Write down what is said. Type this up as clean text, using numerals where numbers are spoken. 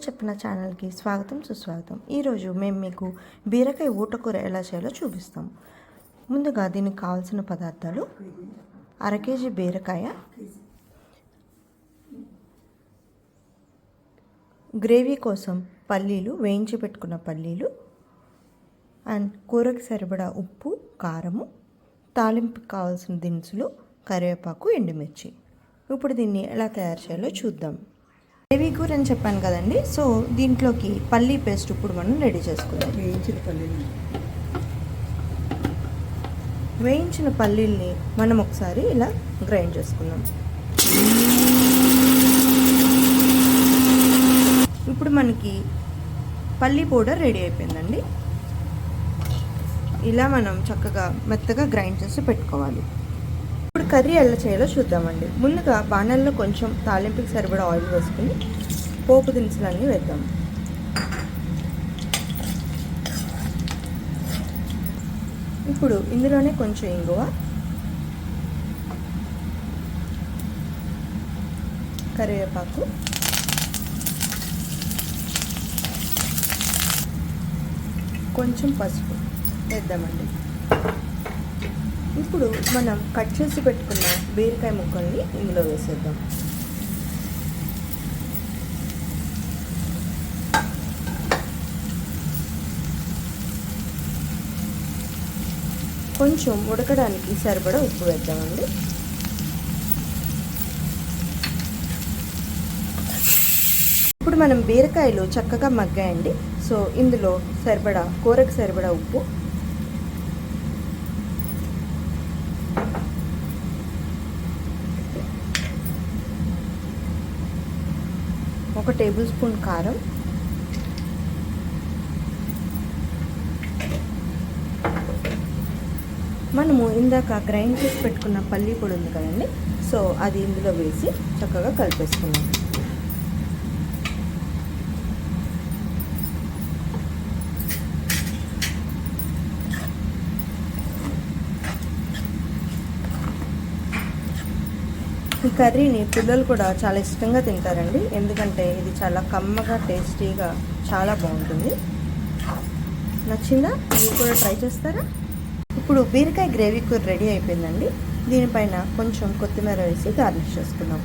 చెప్పిన ఛానల్కి స్వాగతం సుస్వాగతం. ఈరోజు మేము మీకు బీరకాయ ఊటకూర ఎలా చేయాలో చూపిస్తాం. ముందుగా దీనికి కావాల్సిన పదార్థాలు: అర కేజీ బీరకాయ, గ్రేవీ కోసం పల్లీలు, వేయించి పెట్టుకున్న పల్లీలు, అండ్ కూరకి సరిపడా ఉప్పు, కారము, తాలింపుకి కావాల్సిన దినుసులు, కరివేపాకు, ఎండుమిర్చి. ఇప్పుడు దీన్ని ఎలా తయారు చేయాలో చూద్దాం. గ్రేవీ కూర అని చెప్పాను కదండి, సో దీంట్లోకి పల్లీ పేస్ట్ ఇప్పుడు మనం రెడీ చేసుకుందాం. వేయించిన పల్లీల్ని మనం ఒకసారి ఇలా గ్రైండ్ చేసుకుందాం. ఇప్పుడు మనకి పల్లీ పౌడర్ రెడీ అయిపోయిందండి. ఇలా మనం చక్కగా మెత్తగా గ్రైండ్ చేసి పెట్టుకోవాలి. ఇప్పుడు కర్రీ ఎలా చేయాలో చూద్దామండి. ముందుగా బాణల్లో కొంచెం తాలింపుకి సరిపడా ఆయిల్ వేసుకుని పోపు దినుసులన్నీ వేద్దాం. ఇప్పుడు ఇందులోనే కొంచెం ఇంగువ, కరివేపాకు, కొంచెం పసుపు వేద్దామండి. ఇప్పుడు మనం కట్ చేసి పెట్టుకున్న బీరకాయ ముక్కల్ని ఇందులో వేసేద్దాం. కొంచెం ఉడకడానికి సరిపడా ఉప్పు వేద్దామండి. ఇప్పుడు మనం బీరకాయలు చక్కగా మగ్గాయండి. సో ఇందులో సరిపడా కూరకు సరిపడా ఉప్పు, ఒక టేబుల్ స్పూన్ కారం, మనము ఇందాక గ్రైండ్ చేసి పెట్టుకున్న పల్లీ పొడి ఉంది కదండి, సో అది ఇందులో వేసి చక్కగా కలిపేసుకున్నాం. ఈ కర్రీని పిల్లలు కూడా చాలా ఇష్టంగా తింటారండి, ఎందుకంటే ఇది చాలా కమ్మగా టేస్టీగా చాలా బాగుంటుంది. నచ్చిందా? మీరు కూడా ట్రై చేస్తారా? ఇప్పుడు బీరకాయ గ్రేవీ కూర రెడీ అయిపోయిందండి. దీనిపైన కొంచెం కొత్తిమీర వేసి గార్నిష్ చేసుకుందాం.